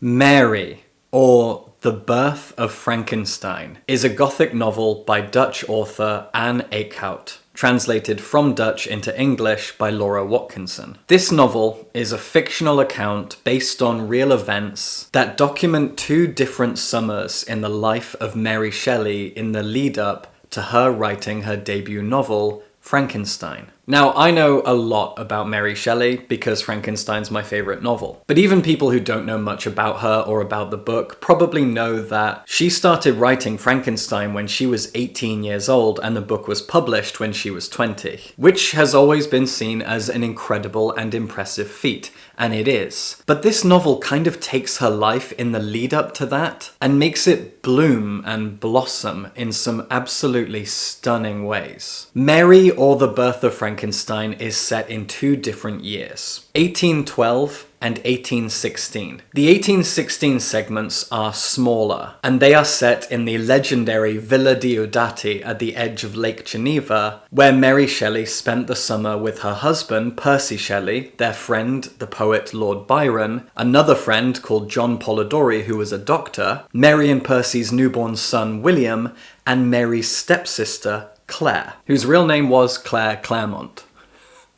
Mary, or The Birth of Frankenstein, is a Gothic novel by Dutch author Anne Eekhout, translated from Dutch into English by Laura Watkinson. This novel is a fictional account based on real events that document two different summers in the life of Mary Shelley in the lead up to her writing her debut novel, Frankenstein. Now, I know a lot about Mary Shelley because Frankenstein's my favourite novel. But even people who don't know much about her or about the book probably know that she started writing Frankenstein when she was 18 years old and the book was published when she was 20, which has always been seen as an incredible and impressive feat, and it is. But this novel kind of takes her life in the lead up to that and makes it bloom and blossom in some absolutely stunning ways. Mary, or The Birth of Frankenstein, is set in two different years, 1812 and 1816. The 1816 segments are smaller, and they are set in the legendary Villa Diodati at the edge of Lake Geneva, where Mary Shelley spent the summer with her husband, Percy Shelley, their friend, the poet Lord Byron, another friend called John Polidori, who was a doctor, Mary and Percy's newborn son, William, and Mary's stepsister, Claire, whose real name was Claire Claremont.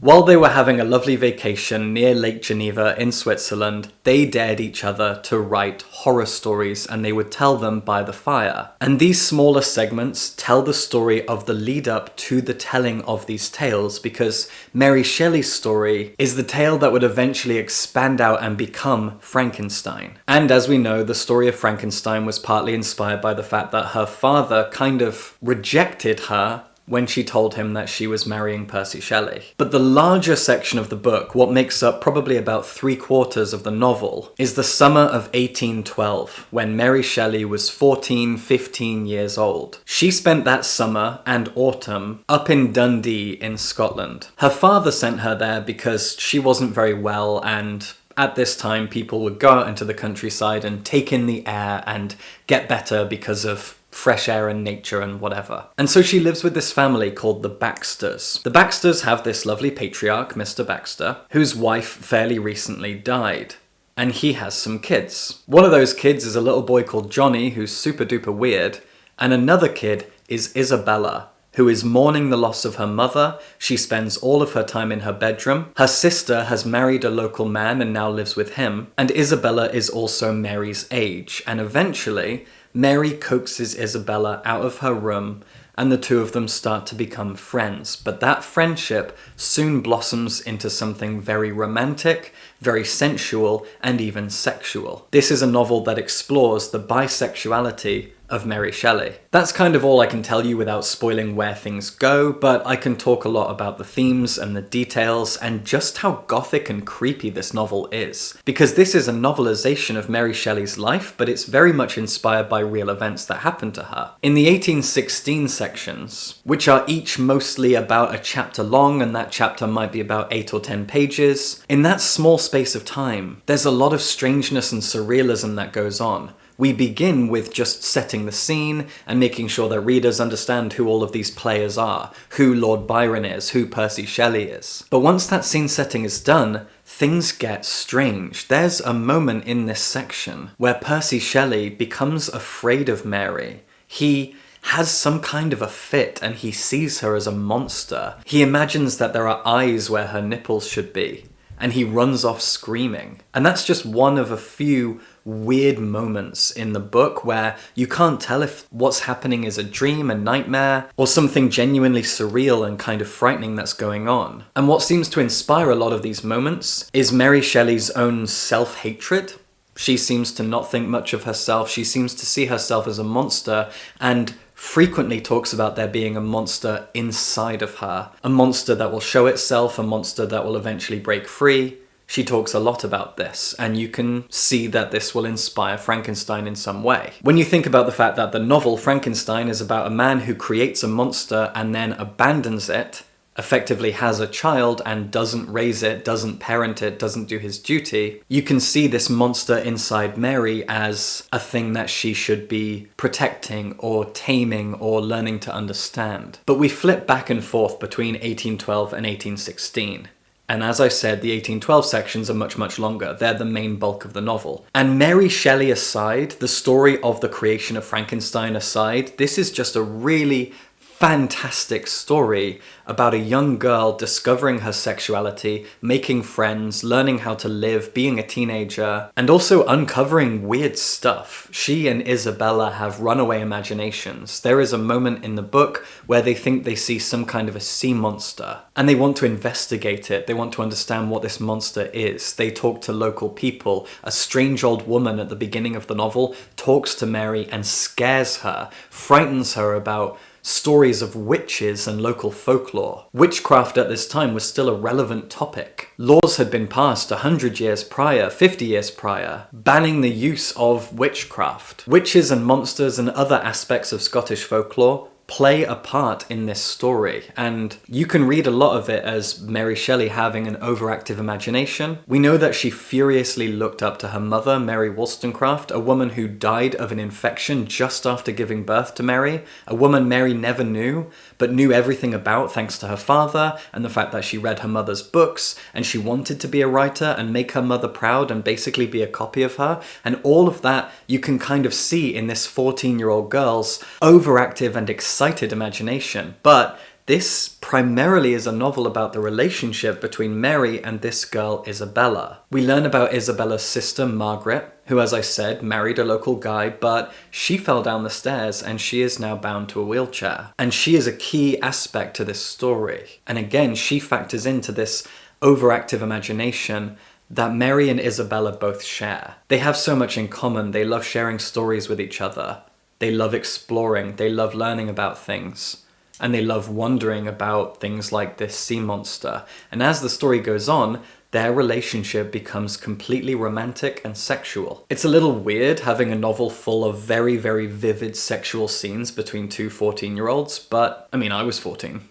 While they were having a lovely vacation near Lake Geneva in Switzerland, they dared each other to write horror stories, and they would tell them by the fire. And these smaller segments tell the story of the lead up to the telling of these tales, because Mary Shelley's story is the tale that would eventually expand out and become Frankenstein. And as we know, the story of Frankenstein was partly inspired by the fact that her father kind of rejected her when she told him that she was marrying Percy Shelley. But the larger section of the book, what makes up probably about 3/4 of the novel, is the summer of 1812, when Mary Shelley was 14, 15 years old. She spent that summer and autumn up in Dundee in Scotland. Her father sent her there because she wasn't very well, and at this time people would go out into the countryside and take in the air and get better because of fresh air and nature and whatever. And so she lives with this family called the Baxters. The Baxters have this lovely patriarch, Mr. Baxter, whose wife fairly recently died. And he has some kids. One of those kids is a little boy called Johnny, who's super duper weird. And another kid is Isabella, who is mourning the loss of her mother. She spends all of her time in her bedroom. Her sister has married a local man and now lives with him. And Isabella is also Mary's age. And eventually, Mary coaxes Isabella out of her room, and the two of them start to become friends. But that friendship soon blossoms into something very romantic, very sensual, and even sexual. This is a novel that explores the bisexuality of Mary Shelley. That's kind of all I can tell you without spoiling where things go, but I can talk a lot about the themes and the details and just how gothic and creepy this novel is. Because this is a novelization of Mary Shelley's life, but it's very much inspired by real events that happened to her. In the 1816 sections, which are each mostly about a chapter long, and that chapter might be about 8 or 10 pages, in that small space of time, there's a lot of strangeness and surrealism that goes on. We begin with just setting the scene and making sure that readers understand who all of these players are, who Lord Byron is, who Percy Shelley is. But once that scene setting is done, things get strange. There's a moment in this section where Percy Shelley becomes afraid of Mary. He has some kind of a fit and he sees her as a monster. He imagines that there are eyes where her nipples should be, and he runs off screaming. And that's just one of a few weird moments in the book where you can't tell if what's happening is a dream, a nightmare, or something genuinely surreal and kind of frightening that's going on. And what seems to inspire a lot of these moments is Mary Shelley's own self-hatred. She seems to not think much of herself. She seems to see herself as a monster, and frequently talks about there being a monster inside of her. A monster that will show itself, a monster that will eventually break free. She talks a lot about this, and you can see that this will inspire Frankenstein in some way. When you think about the fact that the novel Frankenstein is about a man who creates a monster and then abandons it, effectively has a child and doesn't raise it, doesn't parent it, doesn't do his duty, you can see this monster inside Mary as a thing that she should be protecting or taming or learning to understand. But we flip back and forth between 1812 and 1816. And as I said, the 1812 sections are much, much longer. They're the main bulk of the novel. And Mary Shelley aside, the story of the creation of Frankenstein aside, this is just a really fantastic story about a young girl discovering her sexuality, making friends, learning how to live, being a teenager, and also uncovering weird stuff. She and Isabella have runaway imaginations. There is a moment in the book where they think they see some kind of a sea monster, and they want to investigate it. They want to understand what this monster is. They talk to local people. A strange old woman at the beginning of the novel talks to Mary and scares her, frightens her about stories of witches and local folklore. Witchcraft at this time was still a relevant topic. Laws had been passed 100 years prior, 50 years prior, banning the use of witchcraft. Witches and monsters and other aspects of Scottish folklore play a part in this story, and you can read a lot of it as Mary Shelley having an overactive imagination. We know that she furiously looked up to her mother, Mary Wollstonecraft, a woman who died of an infection just after giving birth to Mary, a woman Mary never knew, but knew everything about thanks to her father and the fact that she read her mother's books, and she wanted to be a writer and make her mother proud and basically be a copy of her, and all of that you can kind of see in this 14-year-old girl's overactive and excited imagination. But this primarily is a novel about the relationship between Mary and this girl Isabella. We learn about Isabella's sister Margaret, who, as I said, married a local guy, but she fell down the stairs and she is now bound to a wheelchair. And she is a key aspect to this story. And again, she factors into this overactive imagination that Mary and Isabella both share. They have so much in common. They love sharing stories with each other. They love exploring, they love learning about things, and they love wondering about things like this sea monster. And as the story goes on, their relationship becomes completely romantic and sexual. It's a little weird having a novel full of very, very vivid sexual scenes between two 14-year-olds, but I mean, I was 14.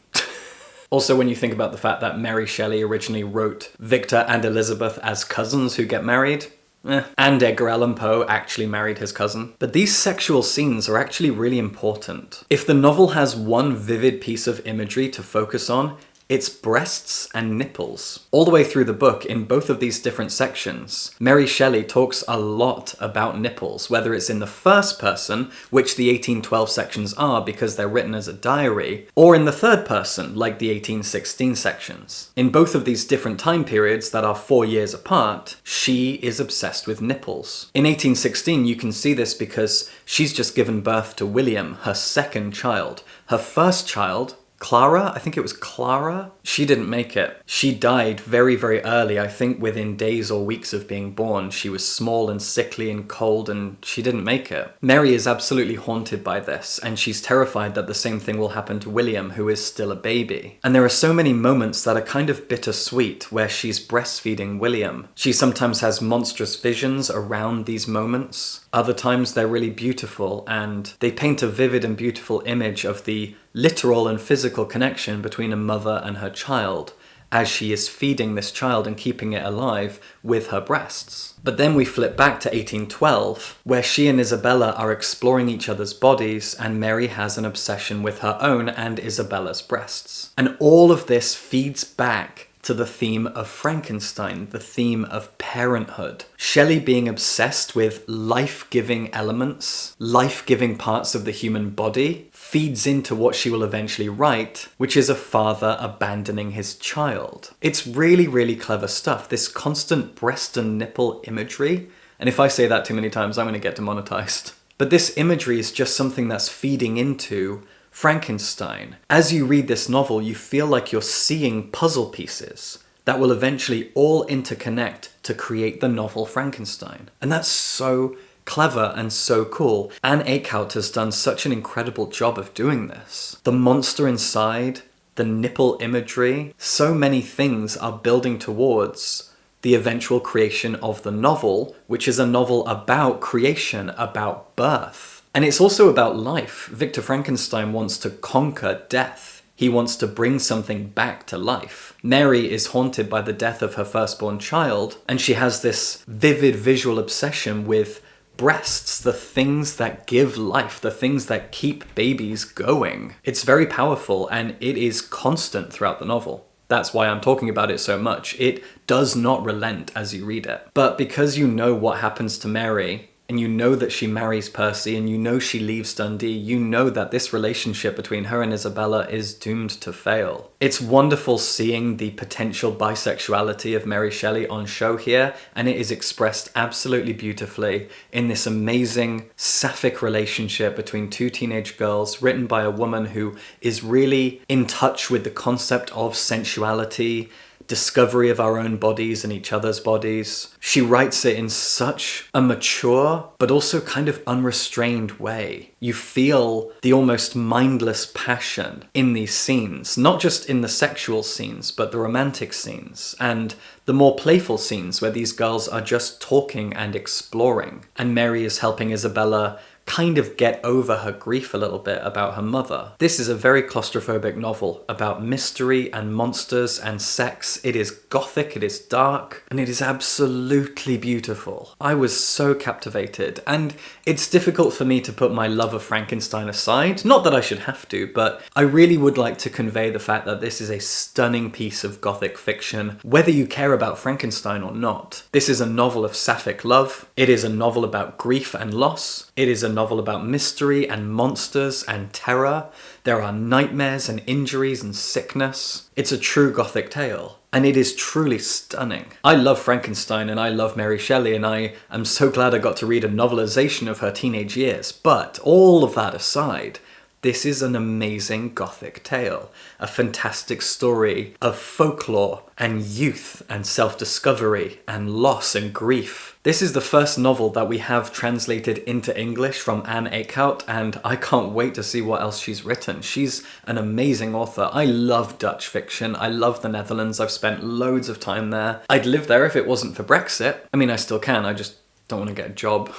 Also, when you think about the fact that Mary Shelley originally wrote Victor and Elizabeth as cousins who get married, and Edgar Allan Poe actually married his cousin. But these sexual scenes are actually really important. If the novel has one vivid piece of imagery to focus on, it's breasts and nipples. All the way through the book, in both of these different sections, Mary Shelley talks a lot about nipples, whether it's in the first person, which the 1812 sections are because they're written as a diary, or in the third person, like the 1816 sections. In both of these different time periods that are 4 years apart, she is obsessed with nipples. In 1816, you can see this because she's just given birth to William, her second child. Her first child, Clara, I think it was Clara, she didn't make it. She died very, very early, I think within days or weeks of being born. She was small and sickly and cold and she didn't make it. Mary is absolutely haunted by this, and she's terrified that the same thing will happen to William, who is still a baby. And there are so many moments that are kind of bittersweet where she's breastfeeding William. She sometimes has monstrous visions around these moments. Other times they're really beautiful, and they paint a vivid and beautiful image of the literal and physical connection between a mother and her child as she is feeding this child and keeping it alive with her breasts. But then we flip back to 1812, where she and Isabella are exploring each other's bodies, and Mary has an obsession with her own and Isabella's breasts. And all of this feeds back to the theme of Frankenstein, the theme of parenthood. Shelley being obsessed with life-giving elements, life-giving parts of the human body, feeds into what she will eventually write, which is a father abandoning his child. It's really, really clever stuff, this constant breast and nipple imagery. And if I say that too many times, I'm going to get demonetized. But this imagery is just something that's feeding into Frankenstein. As you read this novel, you feel like you're seeing puzzle pieces that will eventually all interconnect to create the novel Frankenstein. And that's so clever and so cool. Anne Eekhout has done such an incredible job of doing this. The monster inside, the nipple imagery, so many things are building towards the eventual creation of the novel, which is a novel about creation, about birth. And it's also about life. Victor Frankenstein wants to conquer death. He wants to bring something back to life. Mary is haunted by the death of her firstborn child, and she has this vivid visual obsession with breasts, the things that give life, the things that keep babies going. It's very powerful, and it is constant throughout the novel. That's why I'm talking about it so much. It does not relent as you read it. But because you know what happens to Mary, and you know that she marries Percy, and you know she leaves Dundee, you know that this relationship between her and Isabella is doomed to fail. It's wonderful seeing the potential bisexuality of Mary Shelley on show here, and it is expressed absolutely beautifully in this amazing sapphic relationship between two teenage girls, written by a woman who is really in touch with the concept of sensuality, discovery of our own bodies and each other's bodies. She writes it in such a mature but also kind of unrestrained way. You feel the almost mindless passion in these scenes, not just in the sexual scenes, but the romantic scenes and the more playful scenes where these girls are just talking and exploring. And Mary is helping Isabella kind of get over her grief a little bit about her mother. This is a very claustrophobic novel about mystery and monsters and sex. It is gothic, it is dark, and it is absolutely beautiful. I was so captivated, and it's difficult for me to put my love of Frankenstein aside. Not that I should have to, but I really would like to convey the fact that this is a stunning piece of gothic fiction, whether you care about Frankenstein or not. This is a novel of sapphic love. It is a novel about grief and loss. It is a novel about mystery and monsters and terror. There are nightmares and injuries and sickness. It's a true gothic tale, and it is truly stunning. I love Frankenstein and I love Mary Shelley, and I am so glad I got to read a novelization of her teenage years. But all of that aside, this is an amazing gothic tale, a fantastic story of folklore and youth and self-discovery and loss and grief. This is the first novel that we have translated into English from Anne Eekhout, and I can't wait to see what else she's written. She's an amazing author. I love Dutch fiction. I love the Netherlands. I've spent loads of time there. I'd live there if it wasn't for Brexit. I mean, I still can. I just don't want to get a job.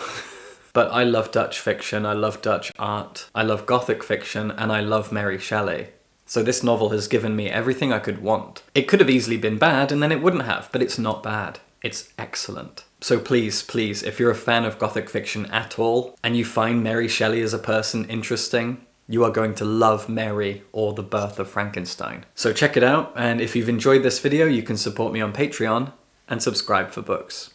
But I love Dutch fiction, I love Dutch art, I love Gothic fiction, and I love Mary Shelley. So this novel has given me everything I could want. It could have easily been bad, and then it wouldn't have, but it's not bad. It's excellent. So please, please, if you're a fan of Gothic fiction at all, and you find Mary Shelley as a person interesting, you are going to love Mary or The Birth of Frankenstein. So check it out, and if you've enjoyed this video, you can support me on Patreon and subscribe for books.